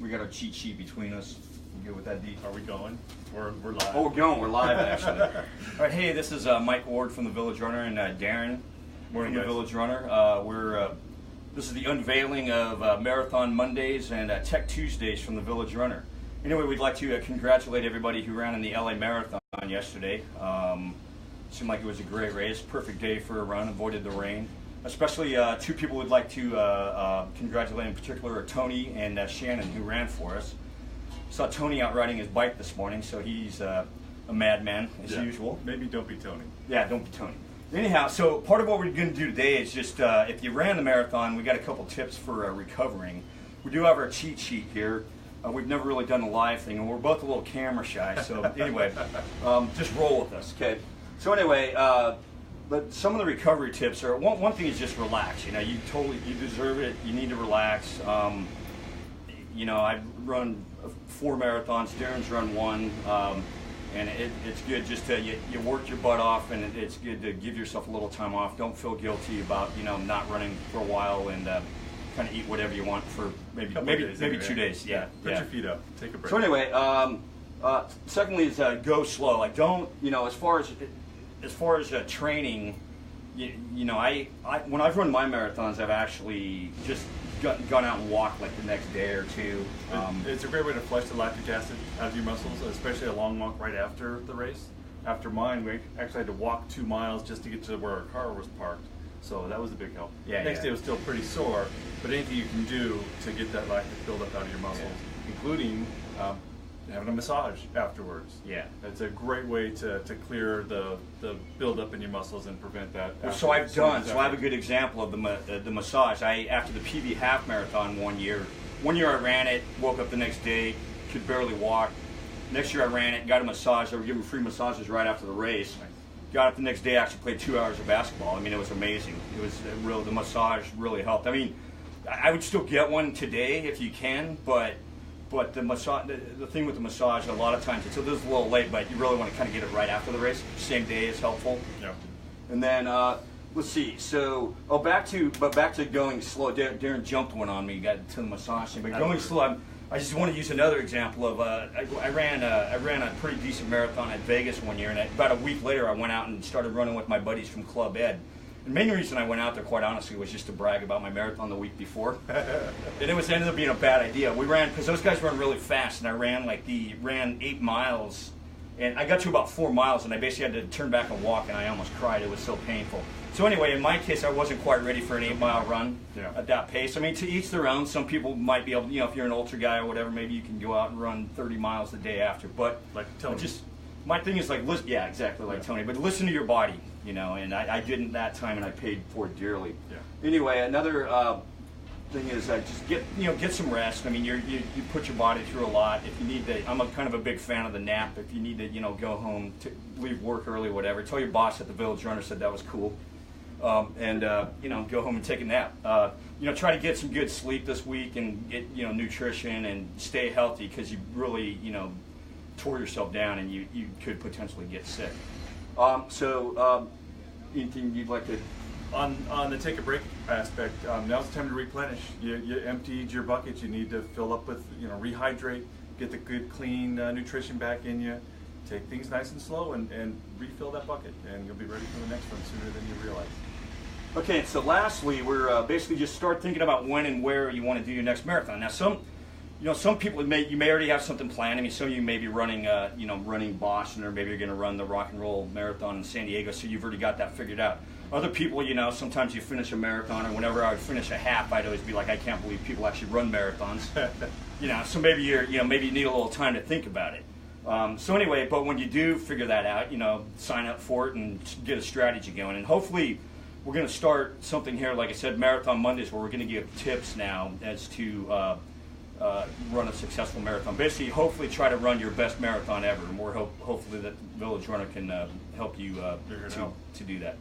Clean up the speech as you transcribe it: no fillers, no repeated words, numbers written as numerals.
We got our cheat sheet between us. You good with that, D? Are we going? We're live. Oh, we're going. We're live, actually. All right, hey, this is Mike Ward from the Village Runner and Darren Morning, from the guys. Village Runner. This is the unveiling of Marathon Mondays and Tech Tuesdays from the Village Runner. Anyway, we'd like to congratulate everybody who ran in the LA Marathon yesterday. Seemed like it was a great race, perfect day for a run, avoided the rain. Especially two people we'd like to congratulate in particular are Tony and Shannon, who ran for us. Saw Tony out riding his bike this morning, so he's a madman as usual. Maybe don't be Tony. Yeah, don't be Tony. Anyhow, so part of what we're going to do today is just, if you ran the marathon, we got a couple tips for recovering. We do have our cheat sheet here. We've never really done the live thing, and we're both a little camera shy, so anyway, just roll with us, okay? So anyway, but some of the recovery tips are, one thing is just relax. You know, you deserve it. You need to relax. You know, I've run 4 marathons. Darren's run 1. And it's good just to, you work your butt off, and it's good to give yourself a little time off. Don't feel guilty about, you know, not running for a while, and kind of eat whatever you want for maybe 2 days. Yeah. Put your feet up. Take a break. So anyway, secondly is go slow. Like, don't, you know, as far as training, you know, I when I've run my marathons, I've actually just gone out and walked like the next day or two. It's a great way to flush the lactic acid out of your muscles, especially a long walk right after the race. After mine, we actually had to walk 2 miles just to get to where our car was parked. So that was a big help. Yeah, Next day was still pretty sore, but anything you can do to get that lactic buildup out of your muscles, including having a massage afterwards. Yeah. It's a great way to clear the buildup in your muscles and prevent that. Well, so I have a good example of the massage. After the PV half marathon one year I ran it, woke up the next day, could barely walk. Next year I ran it, got a massage. They were giving free massages right after the race. Got up the next day, actually played 2 hours of basketball. I mean, it was amazing. It was the massage really helped. I mean, I would still get one today if you can, but the massage, the thing with the massage, a lot of times it's a little late, but you really want to kind of get it right after the race. Same day is helpful. Yeah. And then let's see. So back to going slow. Darren jumped one on me, got to the massage thing. But going slow, I just want to use another example of I ran a pretty decent marathon at Vegas one year, and about a week later I went out and started running with my buddies from Club Ed. The main reason I went out there, quite honestly, was just to brag about my marathon the week before. And it ended up being a bad idea. We ran, because those guys run really fast, and I ran 8 miles, and I got to about 4 miles, and I basically had to turn back and walk, and I almost cried. It was so painful. So anyway, in my case, I wasn't quite ready for an 8-mile run at that pace. I mean, to each their own. Some people might be able, you know, if you're an ultra guy or whatever, maybe you can go out and run 30 miles the day after. But like Tony. My thing is like, yeah, exactly like Tony. But listen to your body, you know. And I didn't that time, and I paid for it dearly. Yeah. Anyway, another thing is just get some rest. I mean, you put your body through a lot. If you need to, I'm kind of a big fan of the nap. If you need to, go home, leave work early, whatever. Tell your boss at the Village Runner said that was cool. And go home and take a nap. Try to get some good sleep this week and get nutrition and stay healthy, because you really tore yourself down and you could potentially get sick. Anything you'd like to? On the take a break aspect, now's the time to replenish. You emptied your bucket. You need to fill up with, rehydrate, get the good clean nutrition back in you. Take things nice and slow and refill that bucket, and you'll be ready for the next one sooner than you realize. Okay, so lastly, we're basically just start thinking about when and where you want to do your next marathon. Now, some people you may already have something planned. I mean, some of you may be running, running Boston, or maybe you're going to run the Rock and Roll Marathon in San Diego, so you've already got that figured out. Other people, sometimes you finish a marathon, or whenever I would finish a half, I'd always be like, I can't believe people actually run marathons. So maybe maybe you need a little time to think about it. So anyway, but when you do figure that out, sign up for it and get a strategy going. And hopefully we're going to start something here, like I said, Marathon Mondays, where we're going to give tips now as to run a successful marathon. Basically, hopefully try to run your best marathon ever. And hopefully that Village Runner can help you to do that.